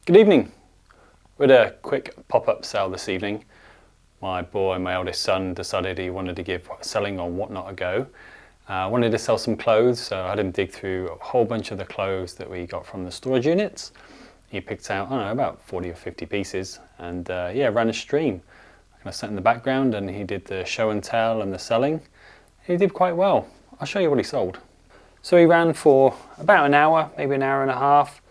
Good evening. We had a quick pop-up sale this evening. My eldest son, decided he wanted to give selling on Whatnot a go. Wanted to sell some clothes, so I had him dig through a whole bunch of the clothes that we got from the storage units. He picked out, I don't know, about 40 or 50 pieces, and ran a stream. I sat in the background and he did the show and tell and the selling. He did quite well. I'll show you what he sold. So he ran for about an hour, maybe an hour and a half,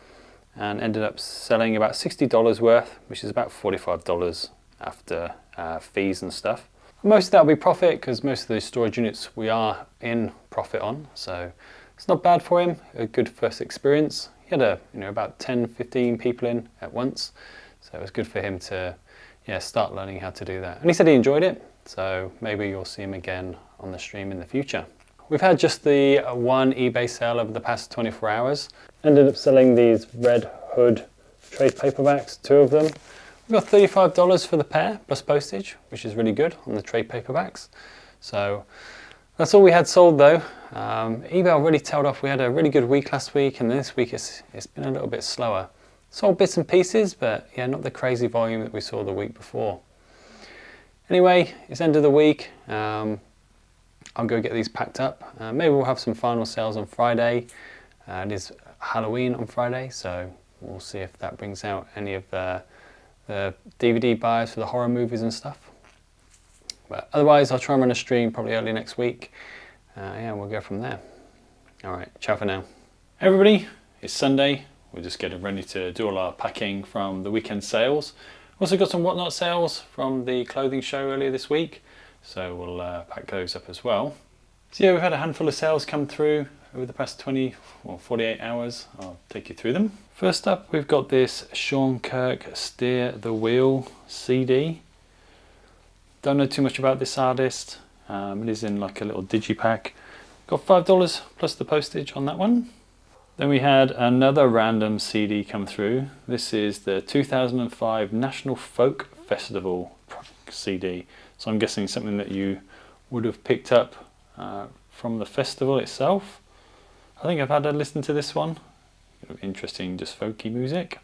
and ended up selling about $60 worth, which is about $45 after fees and stuff. Most of that will be profit, because most of the storage units we are in profit on, so it's not bad for him. A good first experience. He had about 10-15 people in at once, so it was good for him to start learning how to do that. And he said he enjoyed it, so maybe you'll see him again on the stream in the future. We've had just the one eBay sale over the past 24 hours. Ended up selling these Red Hood trade paperbacks, 2 of them. We got $35 for the pair plus postage, which is really good on the trade paperbacks. So that's all we had sold though. eBay really tailed off. We had a really good week last week, and this week it's been a little bit slower. Sold bits and pieces, but yeah, not the crazy volume that we saw the week before. Anyway, it's end of the week. I'll go get these packed up. Maybe we'll have some final sales on Friday. It is Halloween on Friday, so we'll see if that brings out any of the DVD buyers for the horror movies and stuff. But otherwise, I'll try and run a stream probably early next week. We'll go from there. All right, ciao for now. Hey everybody, it's Sunday. We're just getting ready to do all our packing from the weekend sales. Also got some Whatnot sales from the clothing show earlier this week, so we'll pack those up as well. So yeah, we've had a handful of sales come through over the past 48 hours. I'll take you through them. First up, we've got this Sean Kirk Steer the Wheel CD. Don't know too much about this artist. It is in like a little digipack. Got $5 plus the postage on that one. Then we had another random CD come through. This is the 2005 National Folk Festival CD. So I'm guessing something that you would have picked up from the festival itself. I think I've had a listen to this one. Interesting, just folky music.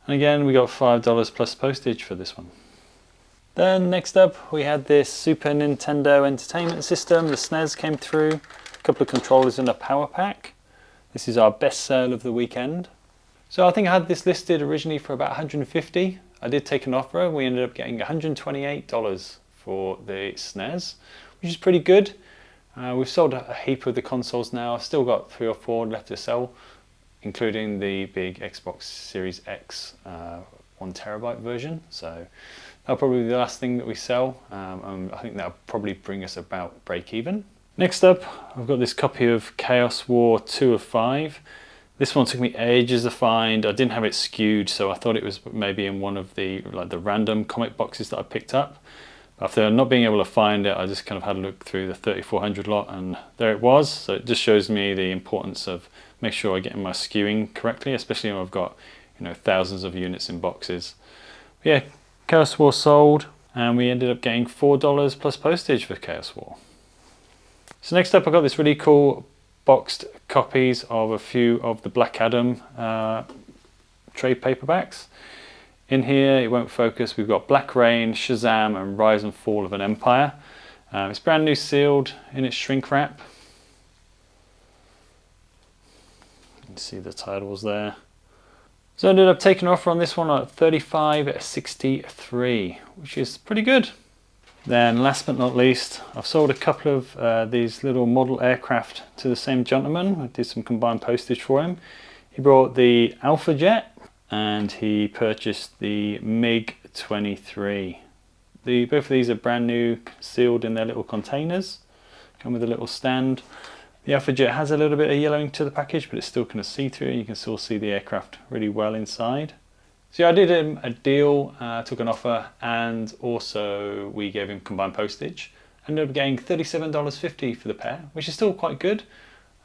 And again, we got $5 plus postage for this one. Then next up, we had this Super Nintendo Entertainment System. The SNES came through. A couple of controllers and a power pack. This is our best sale of the weekend. So I think I had this listed originally for about $150. I did take an offer. We ended up getting $128 for the SNES, which is pretty good. We've sold a heap of the consoles now. I've still got 3 or 4 left to sell, including the big Xbox Series X 1TB version. So that'll probably be the last thing that we sell. And I think that'll probably bring us about break even. Next up, I've got this copy of Chaos War 2 of 5. This one took me ages to find. I didn't have it skewed, so I thought it was maybe in one of the random comic boxes that I picked up. After not being able to find it, I just kind of had a look through the 3400 lot, and there it was. So it just shows me the importance of make sure I get my skewing correctly, especially when I've got thousands of units in boxes. But yeah, Chaos War sold, and we ended up getting $4 plus postage for Chaos War. So next up, I got this really cool boxed copies of a few of the Black Adam trade paperbacks. In here, it won't focus, we've got Black Rain, Shazam and Rise and Fall of an Empire. It's brand new sealed in its shrink wrap. You can see the titles there. So I ended up taking an offer on this one at $35.63, which is pretty good. Then last but not least, I've sold a couple of these little model aircraft to the same gentleman. I did some combined postage for him. He brought the Alpha Jet and he purchased the MiG-23. Both of these are brand new, sealed in their little containers. Come with a little stand. The Alpha Jet has a little bit of yellowing to the package, but it's still kind of see-through, and you can still see the aircraft really well inside. So yeah, I did him a deal, took an offer, and also we gave him combined postage. Ended up getting $37.50 for the pair, which is still quite good.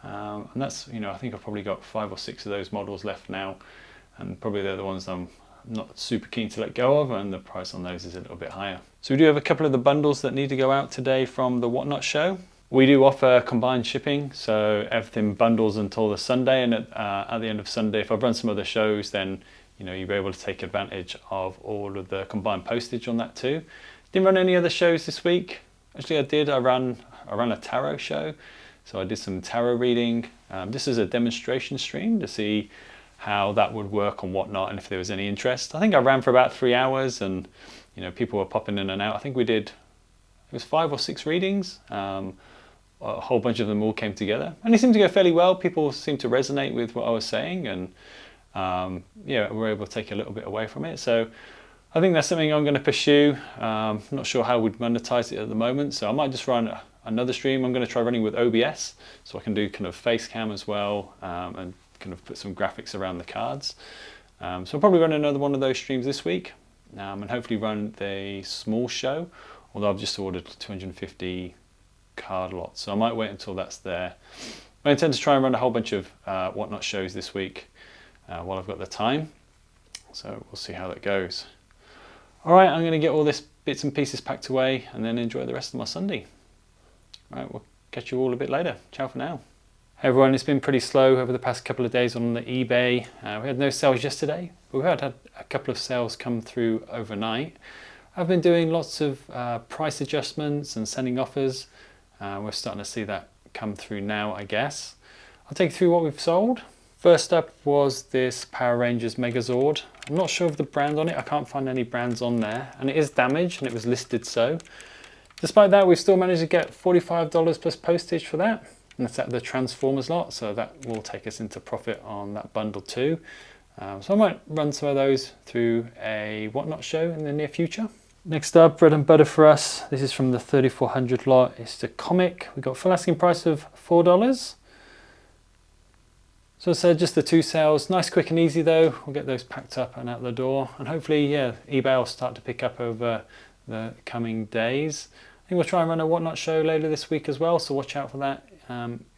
And that's, I think I've probably got 5 or 6 of those models left now, and probably they're the ones I'm not super keen to let go of, and the price on those is a little bit higher. So we do have a couple of the bundles that need to go out today from the Whatnot show. We do offer combined shipping, so everything bundles until the Sunday, and at the end of Sunday, if I've run some other shows, then you'll be able to take advantage of all of the combined postage on that too. Didn't run any other shows this week. Actually I did, I ran a tarot show. So I did some tarot reading. This is a demonstration stream to see how that would work and whatnot, and if there was any interest. I think I ran for about 3 hours, and people were popping in and out. I think we did, it was 5 or 6 readings. A whole bunch of them all came together, and they seemed to go fairly well. People seemed to resonate with what I was saying, and yeah, we were able to take a little bit away from it. So I think that's something I'm going to pursue. Not sure how we'd monetize it at the moment, so I might just run another stream. I'm going to try running with OBS, so I can do kind of face cam as well, and kind of put some graphics around the cards. So I'll probably run another one of those streams this week, and hopefully run the small show, although I've just ordered 250 card lots, so I might wait until that's there. I intend to try and run a whole bunch of whatnot shows this week while I've got the time, so we'll see how that goes. Alright, I'm going to get all this bits and pieces packed away and then enjoy the rest of my Sunday. Alright, we'll catch you all a bit later. Ciao for now. Hey everyone, it's been pretty slow over the past couple of days on the eBay. We had no sales yesterday, but we had a couple of sales come through overnight. I've been doing lots of price adjustments and sending offers. We're starting to see that come through now, I guess. I'll take you through what we've sold. First up was this Power Rangers Megazord. I'm not sure of the brand on it. I can't find any brands on there, and it is damaged and it was listed so. Despite that, we've still managed to get $45 plus postage for that. And that's at the Transformers lot, so that will take us into profit on that bundle too. So I might run some of those through a whatnot show in the near future. Next up, bread and butter for us. This is from the 3400 lot. It's the comic. We got full asking price of $4. So I said just the 2 sales. Nice, quick and easy though. We'll get those packed up and out the door. And hopefully, yeah, eBay will start to pick up over the coming days. I think we'll try and run a whatnot show later this week as well, so watch out for that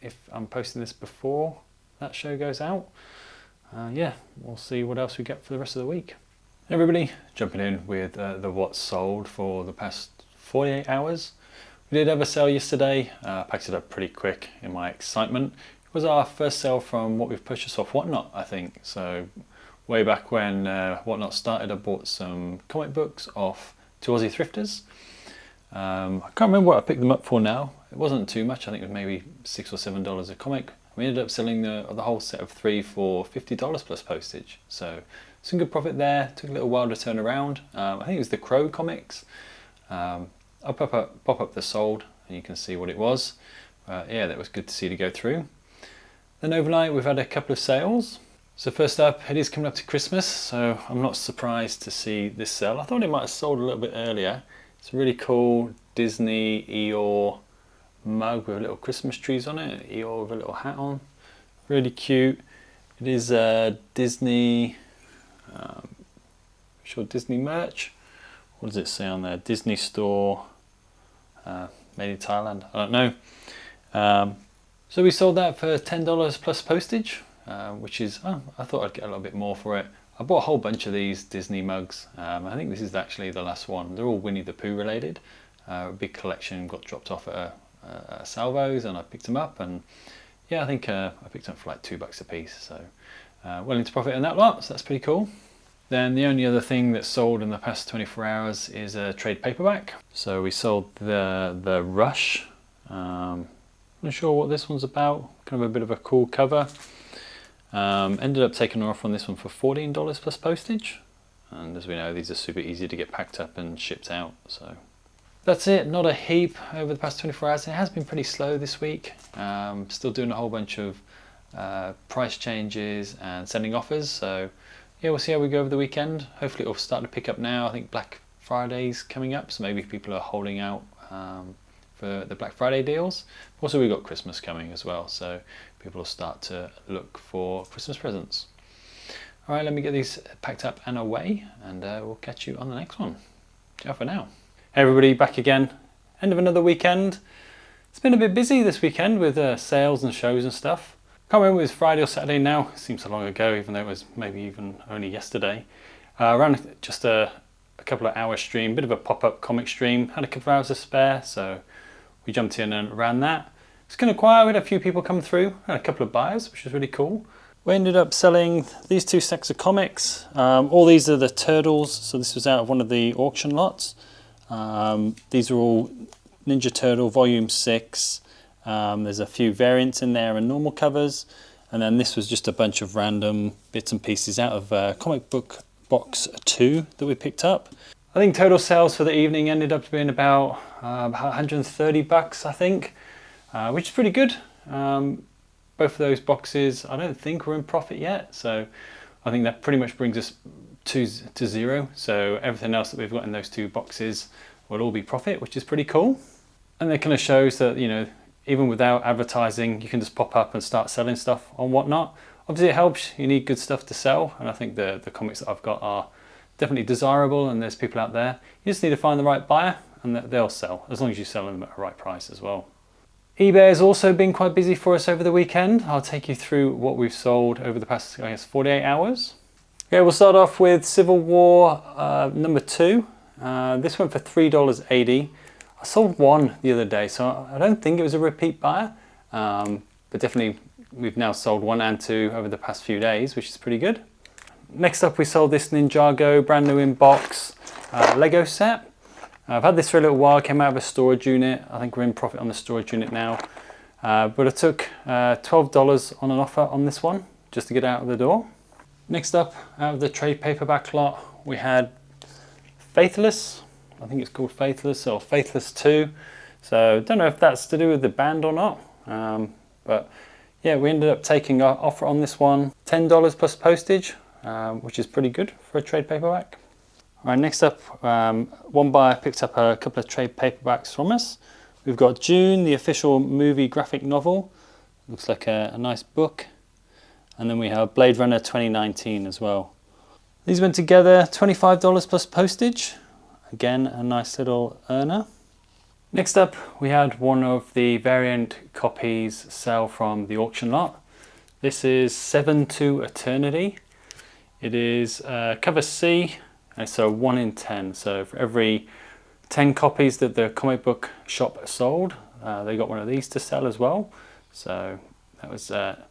if I'm posting this before that show goes out. Yeah, we'll see what else we get for the rest of the week. Everybody, jumping in with the what's sold for the past 48 hours. We did have a sale yesterday. Packed it up pretty quick in my excitement. It was our first sale from what we've purchased off Whatnot, I think. So way back when Whatnot started, I bought some comic books off 2 Aussie thrifters. I can't remember what I picked them up for now. It wasn't too much. I think it was maybe $6 or $7 a comic. We ended up selling the whole set of 3 for $50 plus postage. So some good profit there. Took a little while to turn around. I think it was the Crow comics. I'll pop up the sold and you can see what it was. Yeah, that was good to see to go through. Then overnight we've had a couple of sales. So first up, it is coming up to Christmas, so I'm not surprised to see this sell. I thought it might have sold a little bit earlier. It's a really cool Disney Eeyore mug with little Christmas trees on it. Eeyore with a little hat on. Really cute. It is Disney, Disney merch. What does it say on there? Disney store, made in Thailand. I don't know. So we sold that for $10 plus postage, which is, I thought I'd get a little bit more for it. I bought a whole bunch of these Disney mugs. I think this is actually the last one. They're all Winnie the Pooh related. A big collection got dropped off at a Salvo's and I picked them up, and yeah, I think I picked them up for like $2 a piece. So willing to profit on that lot, so that's pretty cool. Then the only other thing that's sold in the past 24 hours is a trade paperback. So we sold the Rush. Not sure what this one's about. Kind of a bit of a cool cover. Ended up taking an offer on this one for $14 plus postage. And as we know, these are super easy to get packed up and shipped out. So that's it. Not a heap over the past 24 hours. It has been pretty slow this week. Still doing a whole bunch of price changes and sending offers. So yeah, we'll see how we go over the weekend. Hopefully it'll start to pick up now. I think Black Friday's coming up, so maybe people are holding out for the Black Friday deals. Also, we've got Christmas coming as well, so people will start to look for Christmas presents. All right, let me get these packed up and away, and we'll catch you on the next one. Ciao for now. Hey everybody, back again. End of another weekend. It's been a bit busy this weekend with sales and shows and stuff. Can't remember if it was Friday or Saturday now. It seems so long ago, even though it was maybe even only yesterday. Ran just a couple of hour stream, bit of a pop-up comic stream. Had a couple of hours to spare, so we jumped in and ran that. It's kind of quiet. We had a few people come through, had a couple of buyers, which was really cool. We ended up selling these 2 stacks of comics. All these are the Turtles, so this was out of one of the auction lots. These are all Ninja Turtle Volume 6. There's a few variants in there and normal covers. And then this was just a bunch of random bits and pieces out of comic book box 2 that we picked up. I think total sales for the evening ended up being about 130 bucks, I think, which is pretty good. Both of those boxes I don't think were in profit yet, so I think that pretty much brings us to zero. So everything else that we've got in those 2 boxes will all be profit, which is pretty cool. And it kind of shows that, you know, even without advertising, you can just pop up and start selling stuff on Whatnot. Obviously it helps, you need good stuff to sell, and I think the comics that I've got are definitely desirable, and there's people out there. You just need to find the right buyer and they'll sell, as long as you sell them at the right price as well. eBay has also been quite busy for us over the weekend. I'll take you through what we've sold over the past, I guess, 48 hours. Okay, we'll start off with Civil War number 2. This went for $3.80. I sold one the other day, so I don't think it was a repeat buyer, but definitely we've now sold 1 and 2 over the past few days, which is pretty good. Next up, we sold this Ninjago brand new in box Lego set. I've had this for a little while, came out of a storage unit. I think we're in profit on the storage unit now. But I took $12 on an offer on this one, just to get out of the door. Next up, out of the trade paperback lot, we had Faithless. I think it's called Faithless or Faithless 2. So don't know if that's to do with the band or not. But yeah, we ended up taking our offer on this one, $10 plus postage, which is pretty good for a trade paperback. All right, next up, one buyer picked up a couple of trade paperbacks from us. We've got June, the official movie graphic novel. Looks like a nice book. And then we have Blade Runner 2019 as well. These went together, $25 plus postage. Again, a nice little earner. Next up, we had one of the variant copies sell from the auction lot. This is 7 to Eternity. It is cover C, and so 1 in 10. So for every 10 copies that the comic book shop sold, they got one of these to sell as well. So that was a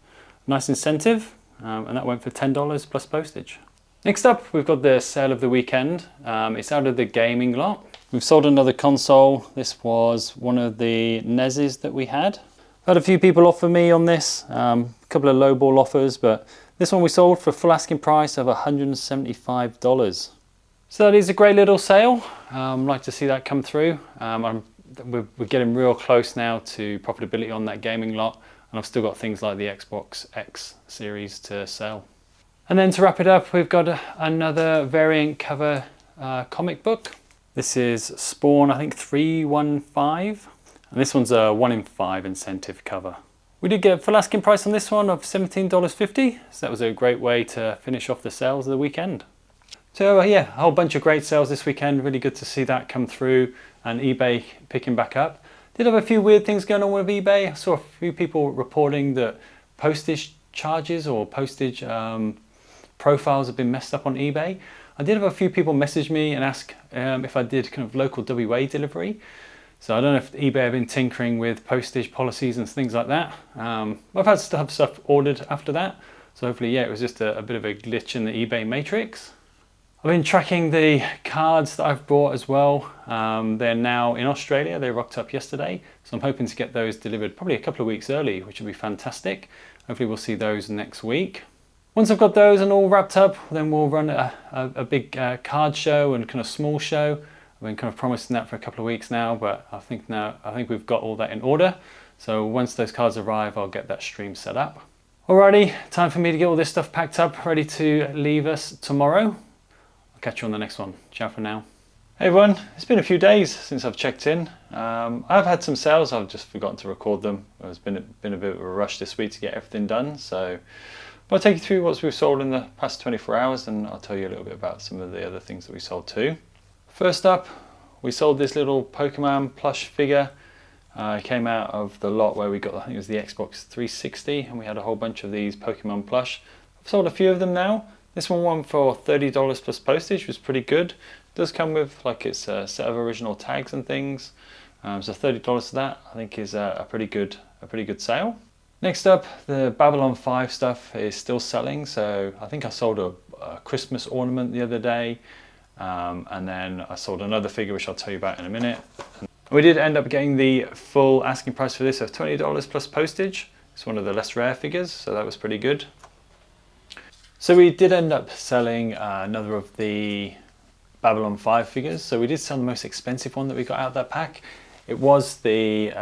nice incentive, and that went for $10 plus postage. Next up, we've got the sale of the weekend. It's out of the gaming lot. We've sold another console. This was one of the NESs that we had. I've had a few people offer me on this, a couple of lowball offers, but this one we sold for full asking price of $175. So that is a great little sale. I'd like to see that come through. We're getting real close now to profitability on that gaming lot, and I've still got things like the Xbox X series to sell. And then to wrap it up, we've got another variant cover comic book. This is Spawn, I think 315, and this one's a 1 in 5 incentive cover. We did get full asking price on this one of $17.50, so that was a great way to finish off the sales of the weekend. So yeah, a whole bunch of great sales this weekend. Really good to see that come through and eBay picking back up. Did have a few weird things going on with eBay. I saw a few people reporting that postage charges or postage profiles have been messed up on eBay. I did have a few people message me and ask if I did kind of local WA delivery. So I don't know if eBay have been tinkering with postage policies and things like that. I've had stuff ordered after that. So hopefully, yeah, it was just a bit of a glitch in the eBay matrix. I've been tracking the cards that I've bought as well. They're now in Australia. They rocked up yesterday. So I'm hoping to get those delivered probably a couple of weeks early, which will be fantastic. Hopefully we'll see those next week. Once I've got those and all wrapped up, then we'll run a big card show and kind of small show. I've been kind of promising that for a couple of weeks now, but I think we've got all that in order. So once those cards arrive, I'll get that stream set up. Alrighty, time for me to get all this stuff packed up, ready to leave us tomorrow. I'll catch you on the next one. Ciao for now. Hey everyone, it's been a few days since I've checked in. I've had some sales, I've just forgotten to record them. It's been a bit of a rush this week to get everything done. So I'll take you through what we've sold in the past 24 hours, and I'll tell you a little bit about some of the other things that we sold too. First up, we sold this little Pokémon plush figure. It came out of the lot where we got, I think it was the Xbox 360, and we had a whole bunch of these Pokémon plush. I've sold a few of them now. This one won for $30 plus postage, which was pretty good. It does come with like its a set of original tags and things. So $30 for that, I think, is a pretty good sale. Next up, the Babylon 5 stuff is still selling. So I think I sold a Christmas ornament the other day, and then I sold another figure which I'll tell you about in a minute. We did end up getting the full asking price for this of $20 plus postage. It's one of the less rare figures, so that was pretty good. So we did end up selling another of the Babylon 5 figures. So we did sell the most expensive one that we got out of that pack. It was the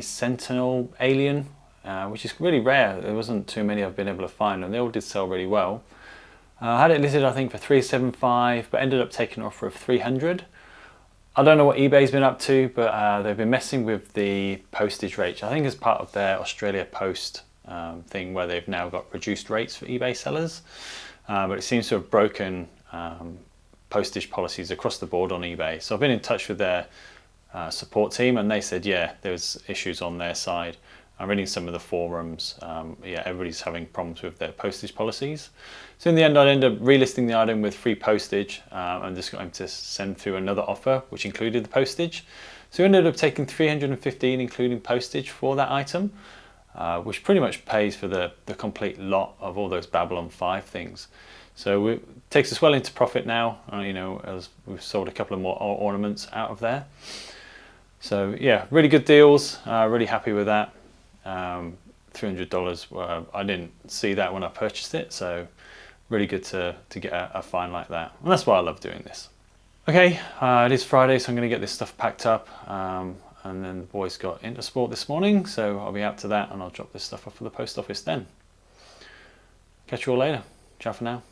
Sentinel Alien, which is really rare. There wasn't too many I've been able to find, and they all did sell really well. I had it listed I think for $375, but ended up taking an offer of $300. I don't know what eBay's been up to, but they've been messing with the postage rates. I think as part of their Australia Post thing, where they've now got reduced rates for eBay sellers, but it seems to have broken postage policies across the board on eBay. So I've been in touch with their support team, and they said yeah, there's issues on their side. I'm reading some of the forums. Yeah, everybody's having problems with their postage policies. So in the end, I ended up relisting the item with free postage. I'm just going to send through another offer which included the postage. So we ended up taking $315 including postage for that item, which pretty much pays for the complete lot of all those Babylon 5 things. So it takes us well into profit now, you know, as we've sold a couple of more ornaments out of there. So yeah, really good deals, really happy with that. $300, I didn't see that when I purchased it, so really good to get a find like that. And that's why I love doing this. Okay, it is Friday, so I'm going to get this stuff packed up. And then the boys got into sport this morning, so I'll be out to that and I'll drop this stuff off at the post office then. Catch you all later. Ciao for now.